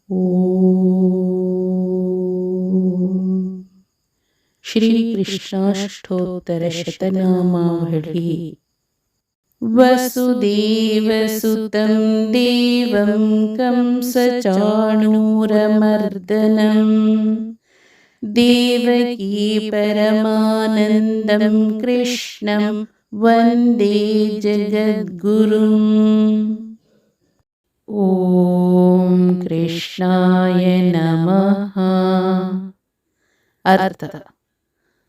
ಓಂ ಶ್ರೀ ಕೃಷ್ಣಾಷ್ಟೋತ್ತರಶತನಾಮಾವಳಿ. ವಸುದೇವಸುತಂ ದೇವಂ ಕಂಸಚಾಣೂರಮರ್ದನಂ ದೇವಕೀ ಪರಮಾನಂದಂ ಕೃಷ್ಣಂ ವಂದೇ ಜಗದ್ಗುರುಂ. ಓಂ ಕೃಷ್ಣಾಯ ನಮಃ. ಅರ್ಥ: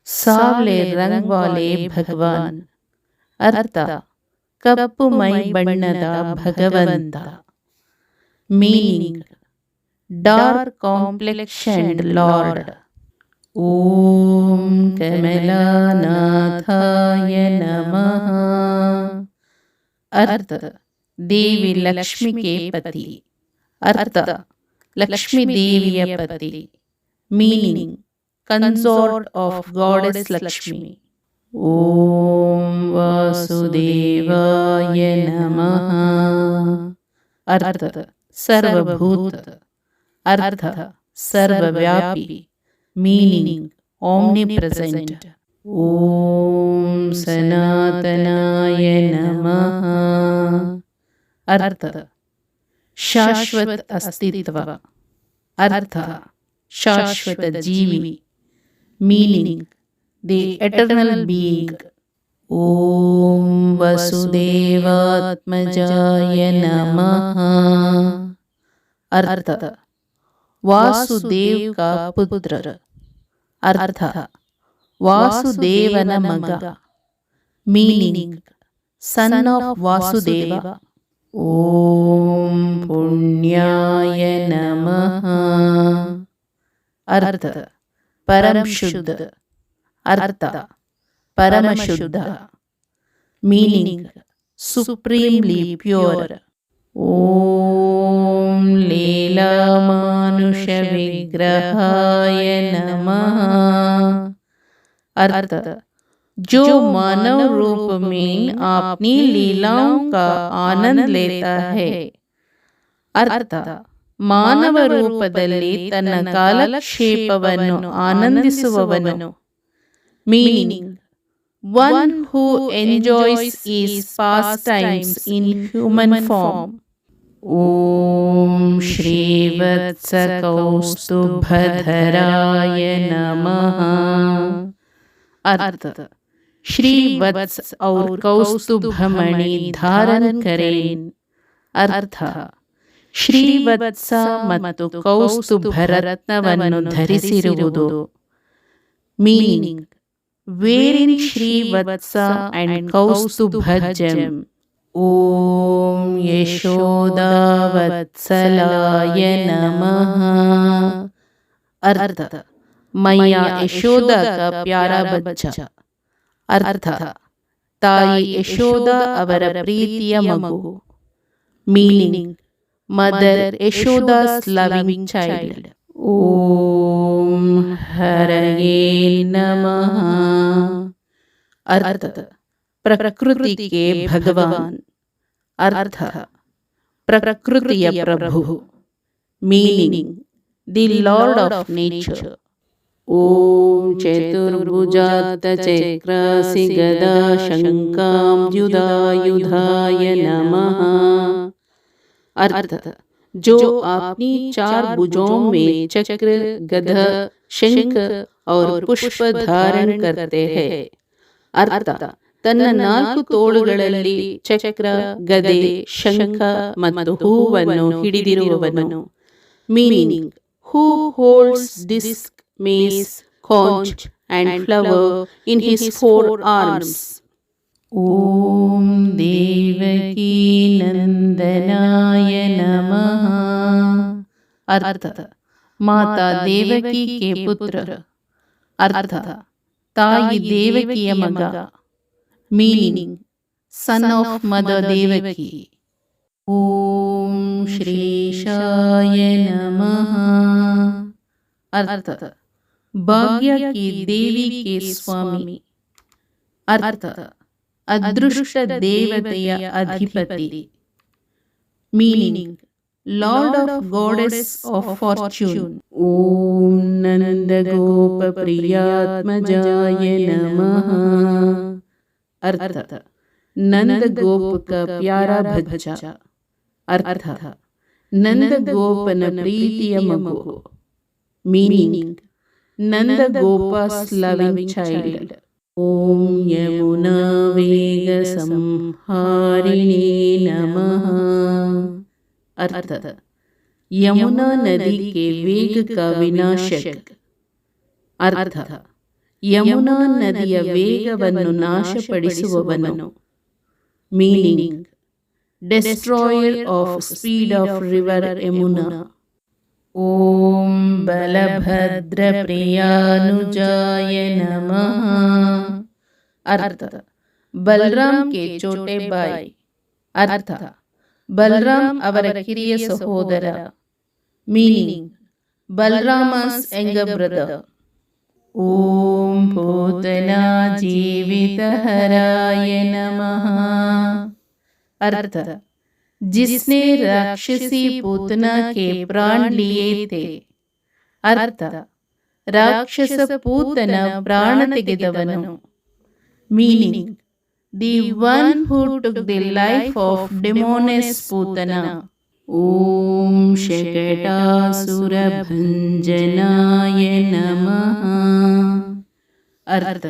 ಸಾವ್ಲೆ ರಂಗ್ ವಾಲೆ ಭಗವಾನ್. ಅರ್ಥ: ಕಪ್ಪು ಮೈ ಬಣ್ಣದ ಭಗವಂತ. Meaning: dark complexioned lord. ಓಂ ಕಮಲಾನಾಥಾಯ ನಮಃ. ಅರ್ಥ: ದೇವಿ ಲಕ್ಷ್ಮಿ ಕೆ ಪತಿ. ಅರ್ಥ: ಲಕ್ಷ್ಮೀ ದೇವಿಯ ಪತಿ. Meaning: consort of goddess Lakshmi. ಓಂ ವಾಸುದೇವಾಯ ನಮಃ. ಅರ್ಥ: ಸರ್ವಭೂತ. ಅರ್ಥ: ಸರ್ವವ್ಯಾಪಿ. ಮೀನಿಂಗ್: ಆಮ್ನಿಪ್ರೆಸೆಂಟ್. ಓಂ ಸನಾತನಾಯ ನಮಃ. ಅರ್ಥ: ಶಾಶ್ವತ ಅಸ್ತಿತ್ವ. ಅರ್ಥ: ಶಾಶ್ವತ ಜೀವಿ. Meaning: the eternal being. ಓಂ ವಸುದೇವಾತ್ಮಜಾಯ ನಮಃ. ಅರ್ಥ: ವಾಸುದೇವ್ ಕಾ ಪುತ್ರ. ಅರ್ಥ: ವಾಸುದೇವನ ಮಗ. Meaning: son of Vasudeva. ಓಂ ಪುಣ್ಯಾಯ ನಮಃ. ಅರ್ಥ: ಪರಂ ಶುದ್ಧ. ಅರ್ಥ: ಪರಮಶುದ್ಧ. Meaning: supremely pure. ಓಂ ಲೀಲಾಮಾನುಷ ವಿಗ್ರಹಾಯ ನಮಃ. अर्थ जो मानव रूप में अपनी लीलाओं का आनंद लेता है. अर्थ ಮಾನವ ರೂಪದಲ್ಲಿ ತನ್ನ ಕಾಲಕ್ಷೇಪವನ್ನು ಆನಂದಿಸುವವನು. Meaning: one who enjoys his pastimes in human form. ಓಂ ಶ್ರೀವತ್ಸ ಕೌಸ್ತುಭಧರಾಯ ನಮಃ. अर्थ श्री वत्स और कौस्तुभमणि धारण करें. अर्थ ಶ್ರೀವತ್ಸ ಮತ್ತು ಕೌಸ್ತುಭ ರತ್ನವನ್ನು ಧರಿಸಿರುವುದು. ಮೀನಿಂಗ್: ವೇರಿಂಗ್ ಶ್ರೀವತ್ಸ ಅಂಡ್ ಕೌಸ್ತುಭಜಂ. ಓಂ ಯಶೋದಾವತ್ಸಲಾಯ ನಮಃ. अर्थ मैया यशोदा का प्यारा बच्चा. अर्थ ताई यशोदा ಅವರ ಪ್ರೀತಿಯ ಮಗು. Meaning: mother Yashoda's loving child. ಓಂ ಹರಯೇ ನಮಃ. अर्थ ಪ್ರಕೃತಿ ಕೆ ಭಗವಾನ್. अर्थ ಪ್ರಕೃತಿಯ ಪ್ರಭು. Meaning: the lord of nature. ಓಂ ಚತುರ್ಭುಜಾತ ಚಕ್ರಾಸಿ ಗದಾ ಶಂಕಾಂಬ್ಯುಧಾಯುಧಾಯ ನಮಃ. अर्थ जो अपनी चार भुजों में चक्र, गदा, शंख और पुष्प धारण करते हैं. अर्थ ತನ್ನ ನಾಲ್ಕು ತೋಳುಗಳಲ್ಲಿ ಚಕ್ರ, ಗದೆ, ಶಂಖ ಮತ್ತು ಹೂವನ್ನು ಹಿಡಿದಿರುವವನು. Meaning: who holds disc, mace, conch and flower in his four arms. ಓಂ ದೇವಕೀ ನಂದನಾಯ ನಮಃ. अर्थ ಮಾತಾ ದೇವಕಿ ಕೆ ಪುತ್ರ. अर्थ ತಾಯಿ ದೇವಕಿಯ ಮಗ. Meaning: son of mother Devaki. ಓಂ ಶ್ರೀಶಾಯ ನಮಃ. अर्थ ಭಾಗ್ಯ ಕಿ ದೇವಿ ಕೆ ಸ್ವಾಮಿ. अर्थ ಅದೃಷ್ಟ ದೇವತೆಯ ಅಧಿಪತಿ. Meaning: Lord of Goddess of Fortune. Om Nanda Gopa Priyatmajaya Namaha. अर्थ नंद गोप का प्यारा बच्चा. अर्थ नंद गोपन प्रीतिಯ ಮಗು. Meaning Nanda Gopa's loving child. Om Yamuna Vega Samharine Namaha. अर्थ यमुना नदी के वेग का विनाशक. अर्थ ಯಮುನಾ ನದಿಯ ವೇಗವನ್ನು ನಾಶಪಡಿಸುವವನು. Meaning destroyer of speed of river Yamuna. ಓಂ ಬಲಭದ್ರ ಪ್ರಿಯಾನುಜಾಯ ನಮಃ. अर्थ ಬಲರಾಮ್ ಕೆ ಚೋಟೆ ಬಾಯ್. अर्थ ಬಲರಾಮ್ ಅವರ ಕಿರಿಯ ಸಹೋದರ. Meaning Balarama's younger brother. ಓಂ ಪೂತನಾ जीवितहराय नमः. अर्थ जिसने राक्षसी पूतना के प्राण लिए थे. अर्थ ರಾಕ್ಷಸ ಪೂತನ ಪ್ರಾಣ ತೆಗೆದವನು. Meaning the one who took the life of demoness Putana. ಓಂ ಶಕಟಾಸುರ ಭಂಜನಾಯ ನಮಃ. अर्थ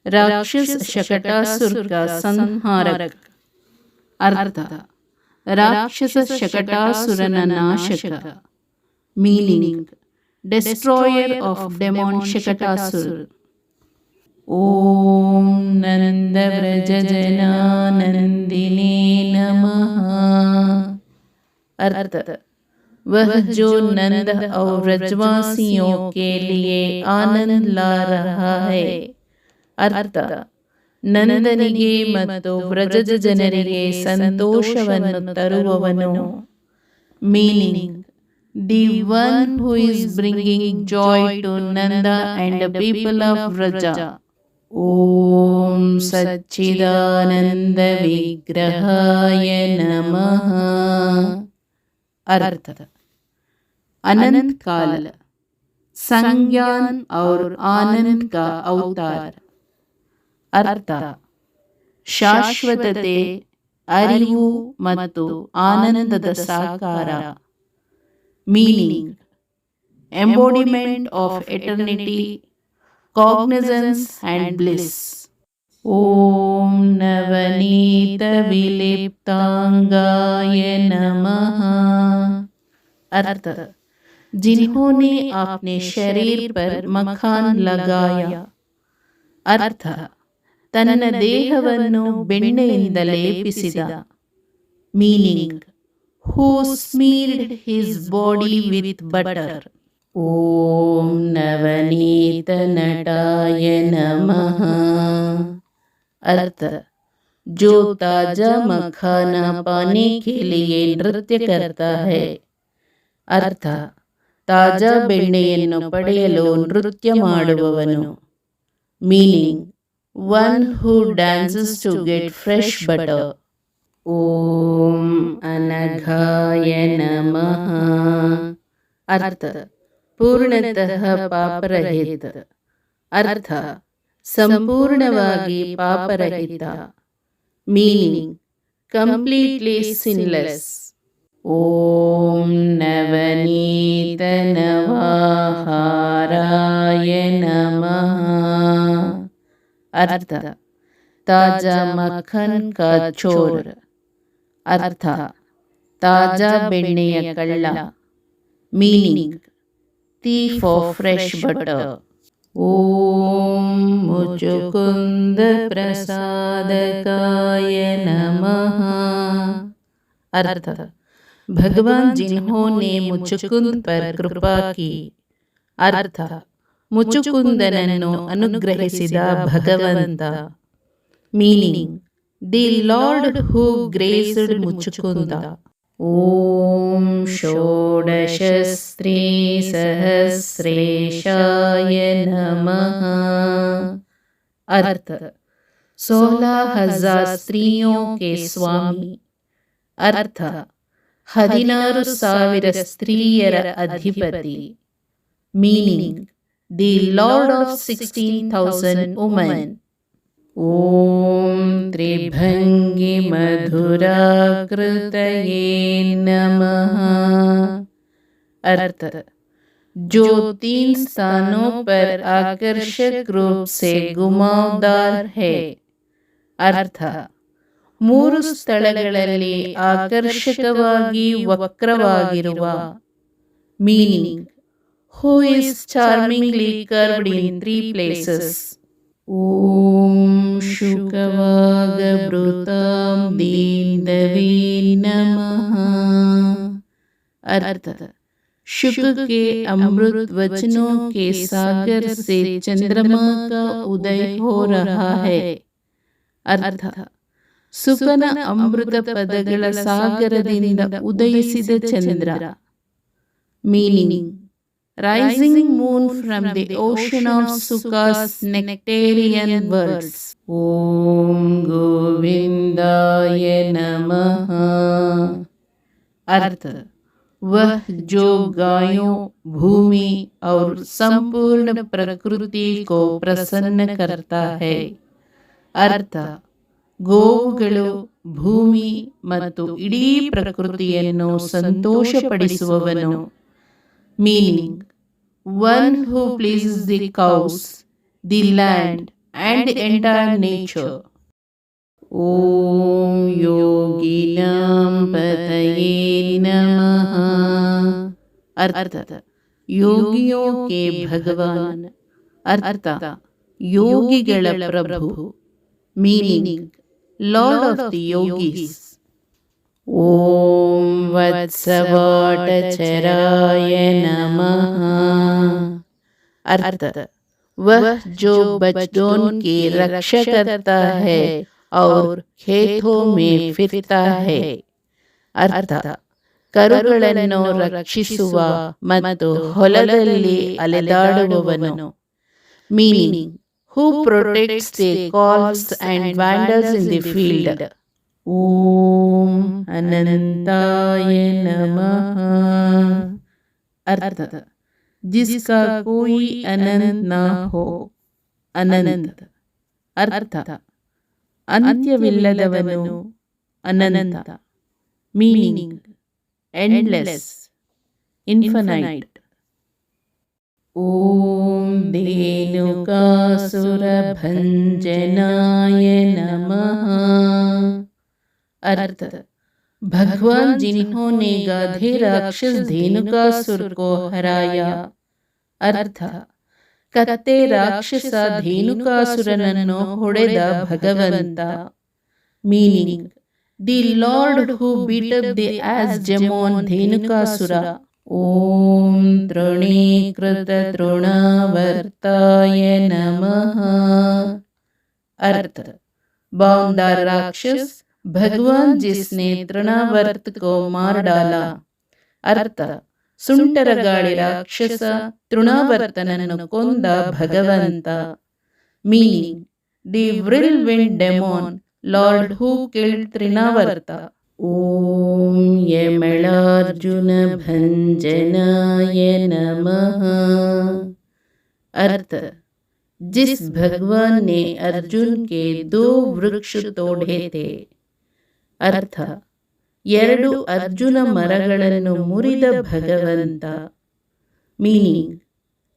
राक्षस शकटासुर का संहारक. अर्थ राक्षस शकटासुरನ ನಾಶಕ. Meaning destroyer of demon Shakatasura. ಓಂ ನಂದ ವ್ರಜ ಜನಾನಂದಿನೇ ನಮಃ. अर्थ वह जो नंद और व्रजवासियों के लिए आनंद ला रहा है. अर्थ ನಂದನಿಗೆ ಮತ್ತು ವ್ರಜದ ಜನರಿಗೆ ಸಂತೋಷವನ್ನು ತರುವವನು. Meaning the one who is bringing joy to Nanda and people of Vraja. ಓಂ ಸಚ್ಚಿದಾನಂದ ವಿಗ್ರಹಾಯ ನಮಃ. अर्थ अनंत काल संज्ञान और आनंद का अवतार. अर्थ ಶಾಶ್ವತತೆ, ಅರಿವು ಮತ್ತು ಆನಂದದ ಸಾಕಾರ. Meaning embodiment of eternity, cognizance and bliss. ಓಂ ನವನೀತ ವಿಲಿಪ್ತಾಂಗಾಯ ನಮಃ. अर्थ जिन्होंने अपने शरीर पर मखान लगाया. अर्थ ತನ್ನ ದೇಹವನ್ನು ಬೆಣ್ಣೆಯಿಂದ ಲೇಪಿಸಿದ. Meaning who smeared his body with butter. ಓಂ ನವನೀತ ನಟಾಯ ನಮಃ. अर्थ जो ताजा मखाना पाने के लिए नृत्य करता है. अर्थ ತಾಜಾ ಬೆಣ್ಣೆಯನ್ನು ಪಡೆಯಲು ನೃತ್ಯ ಮಾಡುವವನು. Meaning one who dances to get fresh butter. ಓಂ ಅನಘಾಯ ನಮಃ. अर्थ ಪೂರ್ಣತಃ ಪಾಪರಹಿತ. अर्थ ಸಂಪೂರ್ಣವಾಗಿ ಪಾಪರಹಿತ. Meaning completely sinless. ಓಂ ನವನೀತ ನವಾಹಾರಾಯ ನಮಃ. अर्थ ತಾಜಾ ಮಖನ್ ಕಾ ಚೋರ್. अर्थ ತಾಜಾ ಬೆಣ್ಣೆಯ ಕಳ್ಳ. Meaning thief of fresh butter. ಓಂ ಮುಚುಕುಂದ ಪ್ರಸಾದಕಾಯ ನಮಃ. अर्थ भगवान जिन्होंने मुचुकुंद पर कृपा की. अर्थ ಮುಚುಕುಂದನನ್ನು ಅನುಗ್ರಹಿಸಿದ ಭಗವಂತ. ಮೀನಿಂಗ್ ದಿ ಲಾರ್ಡ್ ಹೂ ಗ್ರೇಸ್ಡ್ ಮುಚುಕುಂದ. ಓಂ ಷೋಡಶ ಸ್ತ್ರೀ ಸಹಸ್ರೇಶಾಯ ನಮಃ. अर्थ 16,000 स्त्रियों के स्वामी. अर्थ 16,000 ಸ್ತ್ರೀಯರ ಅಧಿಪತಿ. Meaning the lord of 16,000 women. ಓಂ ತ್ರಿಭಂಗಿ ಮಧುರಾಕೃತಯೇ ನಮಃ. अर्थ जो 3 स्थानों पर आकर्षक रूप से घुमावदार है. अर्थ 3 ಸ್ಥಳಗಳಲ್ಲಿ ಆಕರ್ಷಕವಾಗಿ ವಕ್ರವಾಗಿರುವ. Meaning who is charmingly curved in 3 places. ಓಂ ಶುಕವಾಗಭೃತಾಂ ದೀನವೇ ನಮಃ. अर्थ शुक के अमृत वचनों के सागर से चंद्रमा का उदय हो रहा है. अर्थ ಸುಕನ ಅಮೃತ ಪದಗಳ ಸಾಗರದಿಂದ ಉದಯಿಸಿದ ಚಂದ್ರ. Meaning rising moon from the ocean of Suka's nectarean words. ಓಂ ಗೋವಿಂದಾಯ ನಮಃ. अर्थ वह जो गायों, भूमि और संपूर्ण प्रकृति को प्रसन्न करता है. अर्थ ಗೋವುಗಳು, ಭೂಮಿ ಮತ್ತು ಇಡೀ ಪ್ರಕೃತಿಯನ್ನು ಸಂತೋಷಪಡಿಸುವವನು. Meaning one who pleases the cows, the land and the entire nature. ಓಂ ಯೋಗಿನಾಂ ಪತಯೇ ನಮಃ. अर्थ ಯೋಗಿಯೋ ಕೆ ಭಗವಾನ್. अर्थ ಯೋಗಿಗಳ ಪ್ರಭು. Meaning lord of the yogis. ಓಂ ವತ್ಸವಾಟಚರಾಯ ನಮಃ. अर्थ वह जो बच्चों की रक्षा करता है और खेतों में फिरता है. अर्थ ಕರುಗಳನ್ನು ರಕ್ಷಿಸುವ ಮತ್ತು ಹೊಲದಲ್ಲಿ ಅಲೆದಾಡುವವನು. Meaning who protects the calves and wanders in the field. ಓಂ ಅನಂತಾಯ ನಮಃ. अर्थ जिसका कोई अनंत ना हो. अनंत अर्थ ಅಂತ್ಯವಿಲ್ಲದವನು, ಅನಂತ. Meaning endless, infinite. ಓಂ ಧೇನುಕಾಸುರಭಂಜನಾಯ ನಮಃ. अर्थ भगवान जिन्होंने गाधे राक्षस धेनुकासुर को हराया. अर्थ ಕತ್ತೆ ರಾಕ್ಷಸ ಧೇನುಕಾಸುರನನ್ನು ಹೊಡೆದ ಭಗವಂತ. Meaning the lord who beat up the ass demon Dhenukasura. ಓಂ ತೃಣೀಕೃತ ತೃಣಾವರ್ತಾಯ ನಮಃ. अर्थ बाउंडर राक्षस भगवान जिसने तृणावर्त को मार डाला. अर्थ ಸುಂಟರಗಾಳಿ ರಾಕ್ಷಸ ತೃಣಾವರ್ತನನ್ನು ಕೊಂದ ಭಗವಂತ. Meaning the whirlwind demon lord who killed Trinavarta. ಓಂ ಯಮಳಾರ್ಜುನ ಭಂಜನಾಯ ನಮಃ. अर्थ जिस भगवान ने अर्जुन के 2 वृक्ष तोड़े थे. अर्थ 2 ಅರ್ಜುನ ಮರಗಳನ್ನು ಮುರಿದ ಭಗವಂತ. Meaning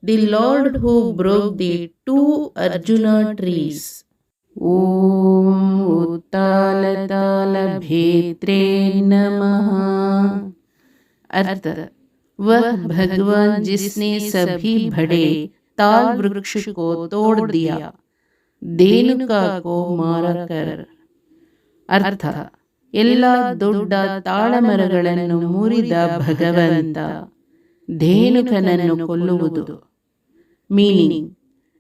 the lord who broke the 2 Arjuna trees. ಓಂ ಉತ್ತಾಲತಾಲ ಭೇತ್ರೇ ನಮಃ. अर्थ वह भगवान जिसने सभी बड़े ताल वृक्ष को तोड़ दिया, धेनुका को मारकर. अर्थ ಎಲ್ಲ ದೊಡ್ಡ ತಾಳಮರಗಳನ್ನು ಮುರಿದ ಭಗವಂತ, ಧೇನುಕನನ್ನು ಕೊಲ್ಲುವುದು. Meaning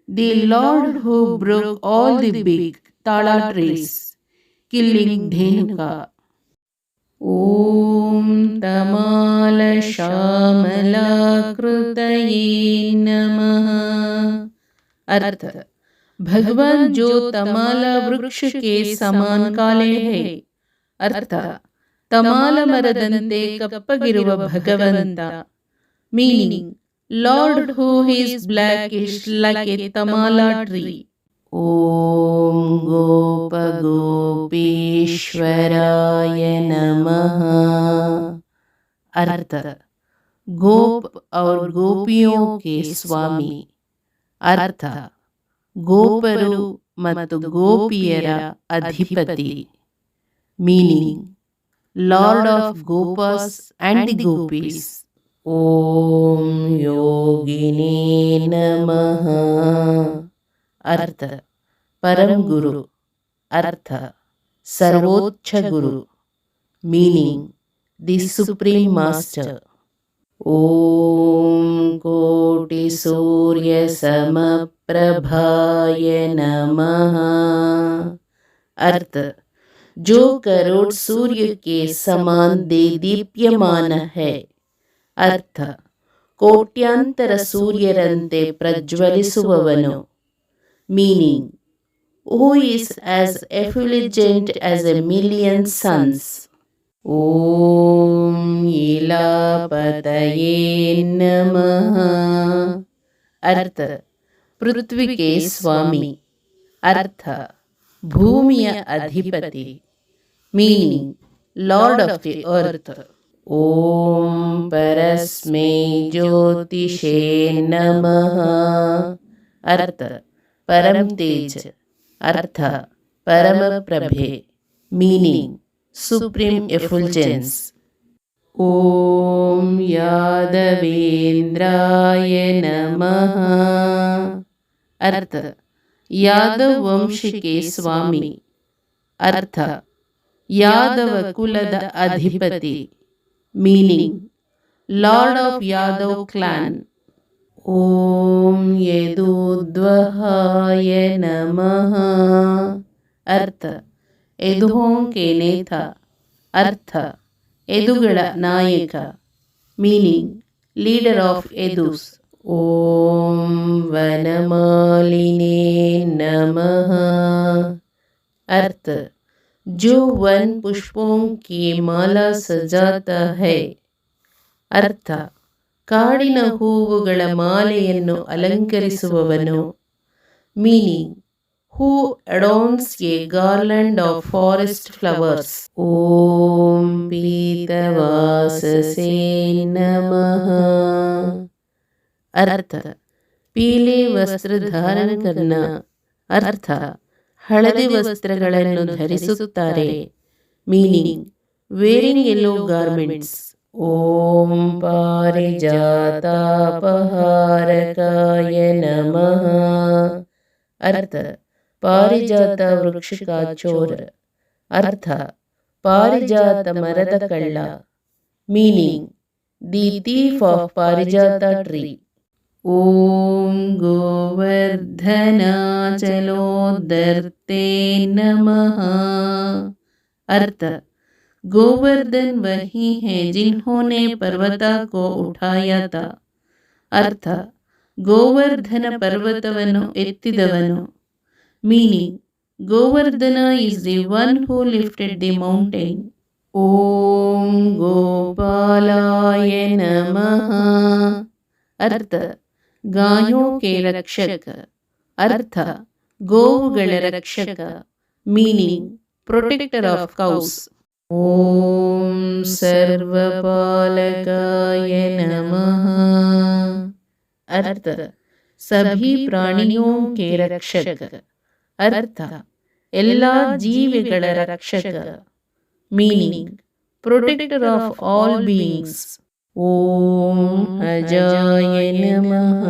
the lord who broke all the big tala trees, killing Dhenuka. ಓಂ ತಮಾಲ ಶ್ಯಾಮಲಾಕೃತಯೇ ನಮಃ. अर्थ भगवान जो तमाला वृक्ष के समान काले है. अर्थ ತಮಾಲ ಮರದಂತೆ ಕಪ್ಪಗಿರುವ ಭಗವಂತ. Meaning, lord who is blackish like a tamala tree. ಓಂ ಗೋಪ ಗೋಪೀಶ್ವರಾಯ नमः। अर्थ, गोप और गोपियों के स्वामी। अर्थ, ಗೋಪರು ಮತ್ತು ಗೋಪಿಯರ ಅಧಿಪತಿ. Meaning, lord of gopas and the gopis. ಓಂ ಯೋಗಿನೇ ನಮಃ. अर्थ, परम गुरु. अर्थ, सर्वोच्च गुरु. Meaning, the supreme master. ओम कोटि सूर्य समप्रभाय नमः। अर्थ, जो करोड़ सूर्य के समान दीप्यमान है. अर्थ, ಕೋಟ್ಯಾಂತರ ಸೂರ್ಯರಂತೆ ಪ್ರಜ್ವಲಿಸುವವನು. Meaning, who is as effulgent as a million suns. Om Ilapataye Namaha. अर्थ, पृथ्वी के स्वामी. अर्थ, भूमिಯ ಅಧಿಪತಿ. Meaning, Lord of the earth. ओम परस्मै ज्योतिषे नमः. अर्थ, परम तेज. अर्थ, परम प्रभे. Meaning, supreme एफुल्जेंस. ओम यादवेंद्राय नमः. अर्थ, यादव वंश के स्वामी. अर्थ, यादव कुलद अधिपति. Meaning, lord of Yadava clan. ओम यदुद्वहाय नमः. अर्थ, यदुओं के नेता. अर्थ, यदुಗಳ ನಾಯಕ. Meaning, leader of Yadus. ओम वनमालिने नमः. अर्थ, जो वन पुष्पों की माला सजाता है. अर्थ, ಕಾಡಿನ ಹೂವುಗಳ ಮಾಲೆಯನ್ನು ಅಲಂಕರಿಸುವವನು. Meaning, who adorns a garland of forest flowers. ಓಂ ಪೀತವಾಸಸೇ ನಮಃ. अर्थ, पीले वस्त्र धारण करना. अर्थ, ಹಳದಿ ವಸ್ತ್ರಗಳನ್ನು ಧರಿಸುತ್ತಾರೆ. Meaning, wearing yellow garments. ಓಂ ಪಾರಿಜಾತಾಪಹಾರಕಾಯ ನಮಃ. अर्थ, ಪಾರಿಜಾತ ವೃಕ್ಷ ಕಾ ಚೋರ. अर्थ, ಪಾರಿಜಾತ ಮರದ ಕಳ್ಳ. ಮೀನಿಂಗ್, ದಿ ಥೀಫ್ ಆಫ್ ಪಾರಿಜಾತ ಟ್ರೀ. ಓಂ ಗೋವರ್ಧನಾಚಲೋದರ್ತೆ ನಮಃ. अर्थ, गोवर्धन वही है जिन्होंने पर्वता को उठाया था. अर्थ, ಗೋವರ್ಧನ ಪರ್ವತವನ್ನು ಎತ್ತಿದವನು. Meaning, Govardhana is the one who lifted the mountain. ಓಂ ಗೋಪಾಲಾಯ ನಮಃ. अर्थ, गायों के रक्षक. अर्थ, ಗೋವುಗಳ ರಕ್ಷಕ. Meaning, protector of cows. ಓಂ ಸರ್ವಪಾಲಕಾಯ ನಮಃ. अर्थ, सभी प्राणियों के रक्षक. अर्थ, ಎಲ್ಲ ಜೀವಿಗಳ ರಕ್ಷಕ. Meaning, protector of all beings. ಓಂ अजाय नमः.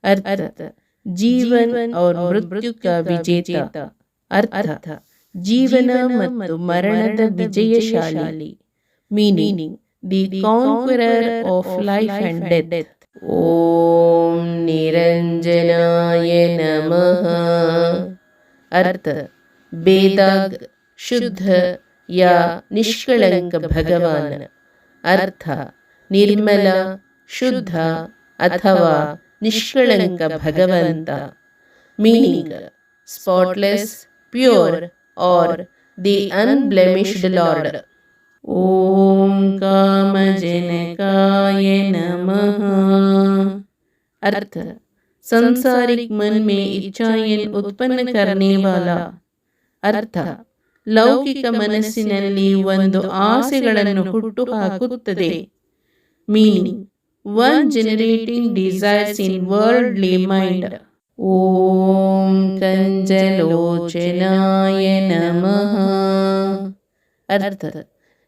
अर्थ, जीवन और मृत्यु का विजेता. अर्थ, ಜೀವನ ಮತ್ತು ಮರಣದ ವಿಜಯಶಾಲಿ. Meaning, the conqueror of life and death. ಓಂ ನಿರಂಜನಾಯ ನಮಃ. अर्थ, बेदाग, शुद्ध या निष्कलंक भगवान. अर्थ, निर्मल, शुद्ध अथवा निष्कलंक भगवंत. मीनिंग, स्पॉटलेस, प्योर और द अनब्लेमिश्ड लॉर्ड. ಓಂ कामजनकाय नमः। अर्थ संसारिक मन में इच्छाएं उत्पन्न करने वाला। ಅರ್ಥ ಲೌಕಿಕ ಮನಸ್ಸಿನಲ್ಲಿ ಒಂದು ಆಸೆಗಳನ್ನು ಹುಟ್ಟು ಹಾಕುತ್ತದೆ. ಮೀನಿಂಗ್ ಒನ್ ಜನರೇಟಿಂಗ್ ಡಿಸೈರ್ಸ್ ಇನ್ ವರ್ಲ್ಡ್ಲಿ ಮೈಂಡ್. ಓಂ ಕಂಜಲೋಚನಾಯ ನಮಃ। अर्थ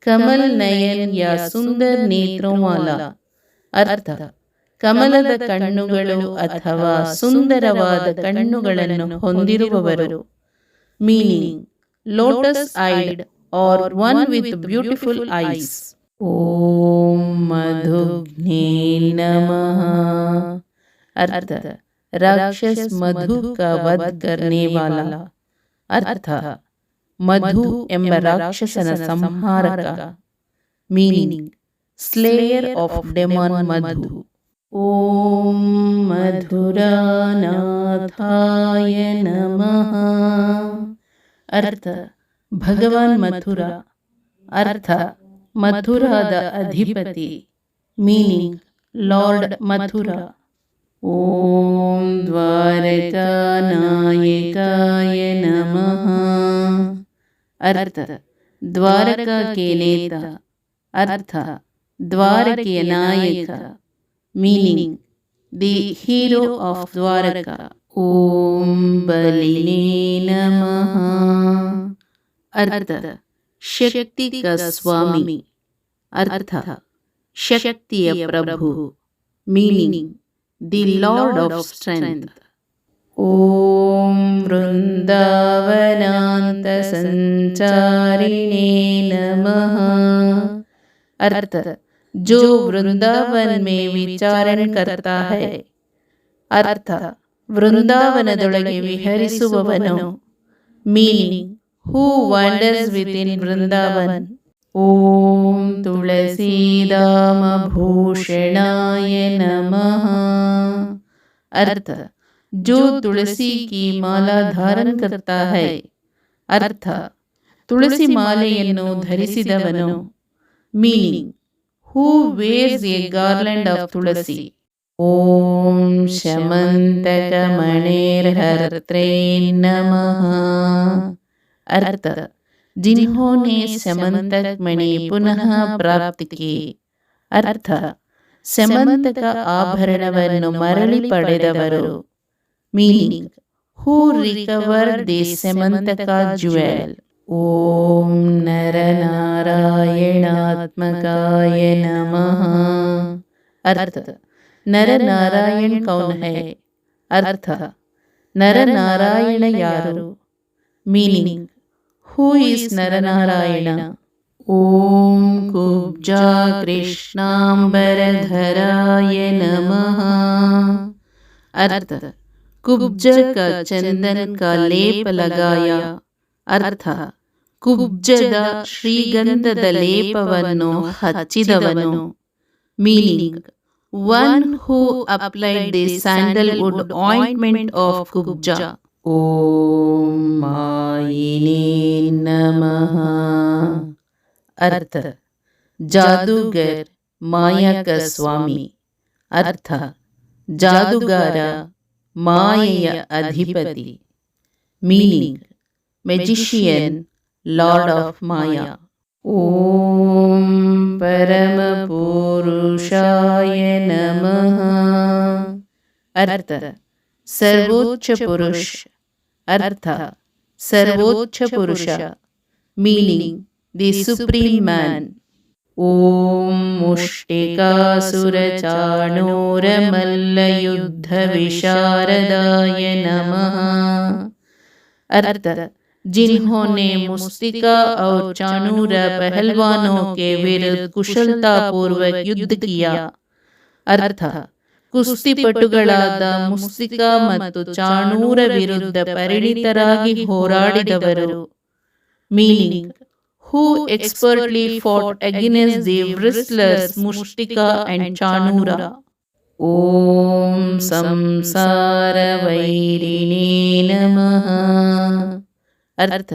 कमल नयन या सुंदर नेत्रों वाला। अर्थ ಕಮಲದ ಕಣ್ಣುಗಳು ಅಥವಾ ಸುಂದರವಾದ ಕಣ್ಣುಗಳನ್ನು ಹೊಂದಿರುವವರು. Meaning lotus eyed or one with beautiful eyes. ಓಂ ಮಧುಘ್ನೇ ನಮಃ। अर्थ राक्षस मधु का वध करने वाला। अर्थ ಮಧು ಎಂಬ ರಾಕ್ಷಸನ ಸಂಹಾರಕ. Meaning slayer of demon Madhu. ಓಂ ಮಧುರಾನಾಥಾಯ ನಮಃ। अर्थ ಭಗವಾನ್ ಮಥುರ. अर्थ ಮಥುರಾದ ಅಧಿಪತಿ. Meaning lord Mathura. ಓಂ ದ್ವಾರಕಾನಾಯಕಾಯ ನಮಃ। अर्थ द्वारका के नेता। अर्थ द्वारಕೆಯ ನಾಯಕ. Meaning the hero of Dwarka. ಓಂ ಬಲಿನೇ ನಮಃ। अर्थ ಶಕ್ತಿ का ಸ್ವಾಮಿ. अर्थ ಶಕ್ತಿಯ ಪ್ರಭು. Meaning the lord of strength. ಓಂ वृंदावनांत संचारिणे नमः। अर्थ जो वृंदावन में विचारण करता है. अर्थ ವೃಂದಾವನದೊಳಗೆ ವಿಹರಿಸುವವನು. Meaning who wanders with in Vrindavan. ಓಂ ತುಳಸೀದಾಮ ಭೂಷಣಾಯ ನಮಃ। अर्थ जो तुलसी की माला धारण करता है. अर्थ ತುಳಸಿ ಮಾಲೆಯನ್ನು ಧರಿಸಿದವನು. Meaning who wears a garland of tulsi. ಓಂ ಶಮಂತಕ ಮಣೇರ್ಹರ್ತ್ರೇ ನಮಃ। अर्थ जिन्होंने समंतक मणि पुनः प्राप्त की. अर्थ ಸಮಂತಕ ಆಭರಣವನ್ನು ಮರಳಿ ಪಡೆದವರು. Meaning who recover the Syamantaka jewel. ಓಂ ನರನಾರಾಯಣಾತ್ಮಕಾಯ ನಮಃ। अर्थ ನರನಾರಾಯಣ ಕೌನ್ ಹೈ. अर्थ ನರನಾರಾಯಣ ಯಾರು. Meaning who is Naranarayana. ಓಂ ಕುಬ್ಜಾ ಕೃಷ್ಣಾಂಬರಧರಾಯ ನಮಃ। अर्थ कुब्ज का चंदन का लेप लगाया. अर्थ ಕುಬ್ಜದ ಶ್ರೀಗಂಧದ ಲೇಪವನ್ನು ಹಚ್ಚಿದವನು. Meaning one who applied the sandalwood ointment of Kubja. ಓಂ ಮಾಯಿನೇ ನಮಃ। अर्थ जादूगर माया का स्वामी. अर्थ ಜಾದುಗಾರ ಮಾಯೆಯ ಅಧಿಪತಿ. Meaning magician lord of Maya. ಓಂ ಪರಮ ಪುರುಷಾಯ ನಮಃ। अर्थ सर्वोच्च पुरुष. अर्थ सर्वोच्च पुरुष. Meaning the supreme man. ಓಂ ಮುಷ್ಟಿಕಾಸುರಚಾಣೂರಮಲ್ಲಯುದ್ಧ विशारदाय नमः। अर्थ जिन्होंने मुस्तिका और चाणूर पहलवानों के विरुद्ध कुशलता पूर्वक युद्ध किया. अर्थ ಕುಸ್ತಿಪಟುಗಳಾದ ಮುಸ್ತಿಕಾ ಮತ್ತು ಚಾಣೂರ ವಿರುದ್ಧ ಪರಿಣಿತರಾಗಿ ಹೋರಾಡಿದವರು. Meaning who expertly fought against the wrestlers Mushtika and Chanura. Om Samsara Vairine Namaha। अर्थ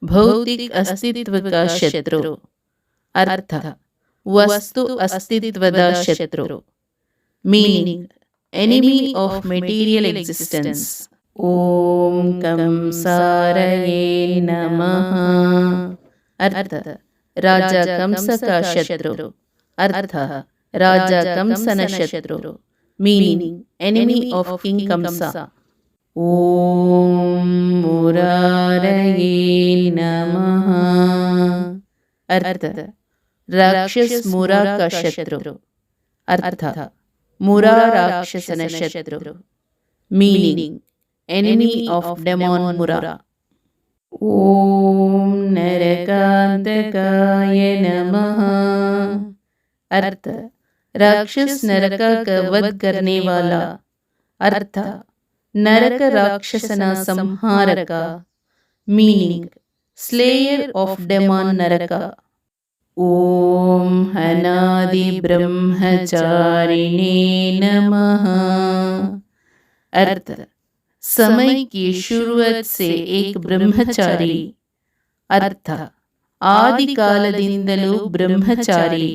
भौतिक अस्तित्व का शत्रु. ಅರ್ಥ ವಸ್ತು ಅಸ್ತಿತ್ವದ ಶತ್ರು. Meaning enemy of material existence. ಓಂ ಕಂಸಾರಯೇ ನಮಃ. ಅರ್ಥ ರಾಜ ಕಂಸ का ಶತ್ರು. ಅರ್ಥ ರಾಜ ಕಂಸನ ಶತ್ರು. ಮೀನಿಂಗ್ ಎನಿಮಿ ಆಫ್ ಕಿಂಗ್ ಕಂಸ. ಓಂ ಮುರಾರಯೇ ನಮಃ. ಅರ್ಥ ರಾಕ್ಷಸ ಮುರಾ का ಶತ್ರು. ಅರ್ಥ ಮುರಾ ರಾಕ್ಷಸನ ಶತ್ರು. Meaning enemy of demon Mura. ಓಂ ನರಕಾಂತಕಾಯ ನಮಃ. अर्थ राक्षस नरक का वध करने वाला. अर्थ नरक राक्षसना संहारक. मीनिंग स्लेयर ऑफ डेमन नरक. ओम अनादि ब्रह्मचारिणे नमः. अर्थ समय की शुरुआत से एक ब्रह्मचारी. अर्थ आदि कालದಿಂದಲೂ ब्रह्मचारी.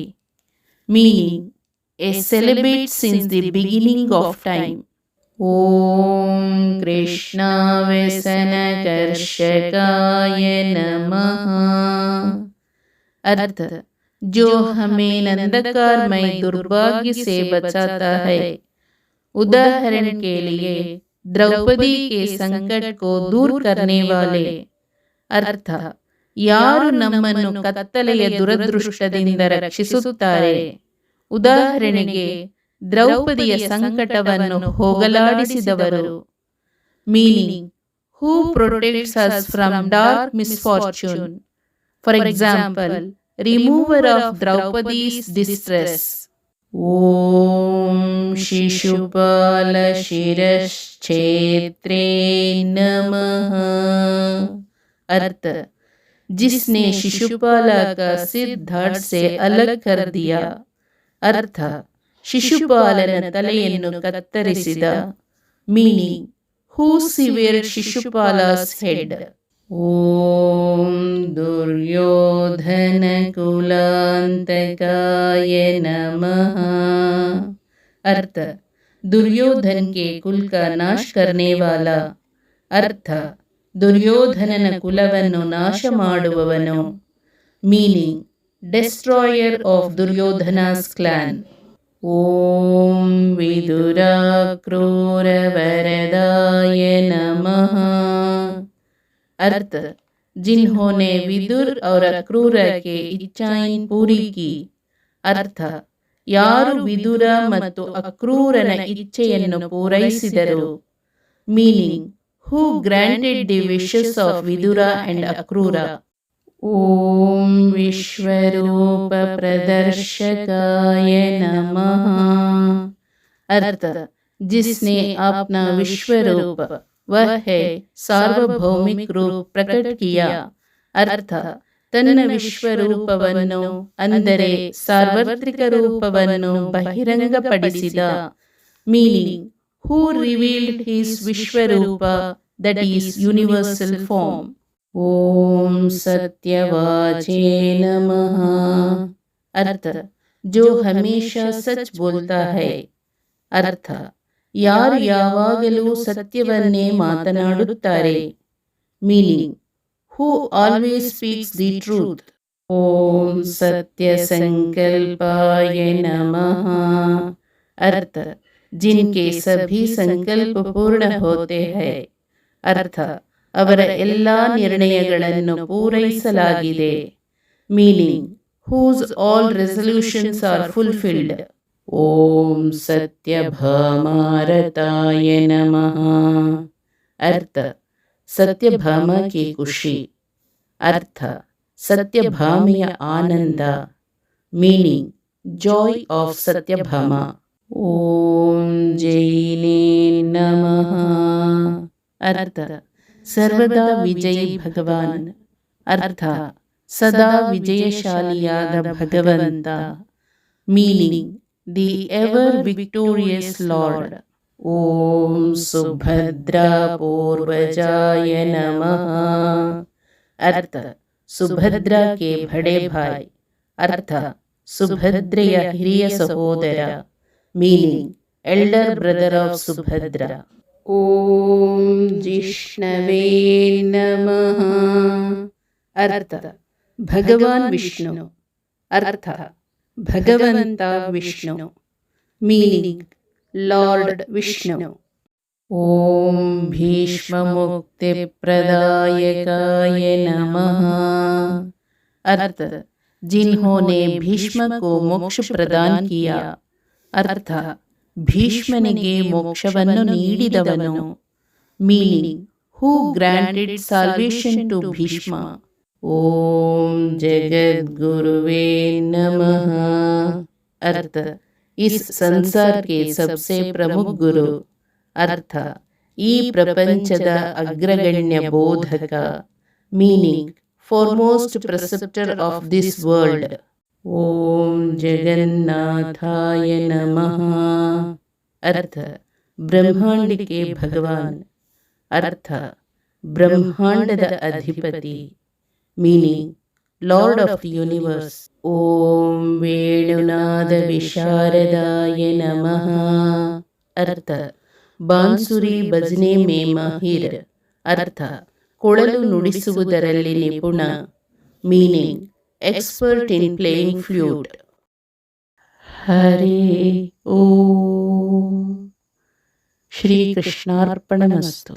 Meaning a celibate since the beginning of time. Om Krishna व्यसनकर्षकाय नमः. अर्थ जो हमें नंदकारमय दुर्भाग्य से बचाता है. उदाहरण के लिए द्रौपदी के संकट को दूर करने वाले. अर्थ ಯಾರು ನಮ್ಮನ್ನು ಕತ್ತಲೆಯ ದುರದೃಷ್ಟದಿಂದ ರಕ್ಷಿಸುತ್ತಾರೆ. ಉದಾಹರಣೆಗೆ ದ್ರೌಪದಿಯ ಸಂಕಟವನ್ನು ಹೋಗಲಾಡಿಸಿದವರು. Meaning who protects us from dark misfortune. For example remover of Draupadi's distress. ಓಂ ಶಿಶುಪಾಲ ಶಿರಶ್ಚೇತ್ರೇ नमः. अर्थ जिसने शिशुपाल का सिर धड़ से अलग कर दिया. अर्थ ಶಿಶುಪಾಲನ ತಲೆಯನ್ನು ಕತ್ತರಿಸಿದ. ಮೀನಿಂಗ್ ಹೂ ಸಿವೆರ್ಡ್ ಶಿಶುಪಾಲಸ್ ಹೆಡ್. ಓಂ ದುರ್ಯೋಧನ ಕುಲಾಂತಕಾಯ ನಮಃ. अर्थ दुर्योधन के कुल का नाश करने वाला. अर्थ ದುರ್ಯೋಧನನ ಕುಲವನ್ನು ನಾಶ ಮಾಡುವವನು. Meaning destroyer of Duryodhana's clan. ಓಂ ವಿದುರಾಕ್ರೂರ ವರದಾಯ ನಮಃ. अर्थ जिन्होंने विदुर और अक्रूर के इच्छाएं पूरी की. अर्थ ಯಾರು ವಿದುರ ಮತ್ತು ಅಕ್ರೂರನ ಇಚ್ಛೆಯನ್ನು ಪೂರೈಸಿದರು. Meaning who granted the wishes of Vidura and Akrura. Om Vishwarupa Pradarshakaya Namaha. अर्थ जिसने अपना विश्वरूप वह है सार्वभौमिक रूप प्रकट किया. अर्थ ತನ್ನ ವಿಶ್ವರೂಪವನ್ನು ಅಂದರೆ ಸಾರ್ವತ್ರಿಕ ರೂಪವನ್ನು ಬಹಿರಂಗಪಡಿಸಿದ. Meaning who revealed his Vishwarupa, that is universal form. Om Satyavache Namaha. अर्थ जो हमेशा सच बोलता है. अर्थ ಯಾರು ಯಾವಾಗಲೂ ಸತ್ಯವನ್ನೇ ಮಾತನಾಡುತ್ತಾರೆ. Meaning who always speaks the truth. Om Satya Sankalpaya Namaha. अर्थ जिनके सभी संकल्प पूर्ण होते हैं. अर्थ ಅವರ ಎಲ್ಲ ನಿರ್ಣಯಗಳನ್ನು ಪೂರೈಸಲಾಗಿದೆ. Meaning whose all resolutions are fulfilled. ಓಂ सत्यभामारताय नमः. अर्थ सत्यभामा की खुशी. अर्थ सत्यभामिಯ ಆನಂದ. Meaning joy of Satyabhama. ಓಂ ಜೈನೇ ನಮಃ. अर्थ सर्वदा विजयी भगवान. अर्थ सदा विजयशालियाದ ಭಗವಂತ. Meaning the ever victorious lord. ಓಂ ಸುಭದ್ರಾ पूर्वजाय नमः. अर्थ सुभद्रा के बड़े भाई ಅರ್ಥ ಸುಭದ್ರೆಯ ಹಿರಿಯ ಸಹೋದರ, meaning elder brother of Subhadra. ಓಂ ಜಿಷ್ಣವೇ ನಮಃ. ಅರ್ಥ ಭಗವಾನ್ ವಿಷ್ಣು. ಅರ್ಥ ಭಗವಂತ ವಿಷ್ಣು. Meaning lord Vishnu. ಓಂ ಭೀಷ್ಮ ಮುಕ್ತಿ प्रदायकाय नमः. अर्थ जिन्होंने भीष्म को मोक्ष प्रदान किया. अर्थ ಭೀಷ್ಮನಿಗೆ ಮೋಕ್ಷವನ್ನು ನೀಡಿದವನು. Meaning who granted salvation to Bhishma. ಓಂ ಜಗದ್ಗುರುವೇ ನಮಃ. अर्थ इस संसार के सबसे प्रमुख गुरु. अर्थ ಈ ಪ್ರಪಂಚದ ಅಗ್ರಗಣ್ಯ ಬೋಧಕ. Meaning foremost preceptor of this world. ಓಂ ಜಗನ್ನಾಥಾಯ ನಮಃ. अर्थ ಬ್ರಹ್ಮಾಂಡ के ಭಗವಾನ್. ಅರ್ಥ ಬ್ರಹ್ಮಾಂಡದ ಅಧಿಪತಿ. Meaning lord of the universe. ಓಂ ವೇಣುನಾದ ವಿಶಾರದಾಯ ನಮಃ. अर्थ ಬಾನ್ಸುರಿ ಭಜನೆ ಮೇ ಮಾಹಿರ್. ಅರ್ಥ ಕೊಳಲು ನುಡಿಸುವುದರಲ್ಲಿ ನಿಪುಣ. Meaning expert in playing flute. ಹರೇ ಓಂ. ಶ್ರೀಕೃಷ್ಣಾರ್ಪಣಮಸ್ತು.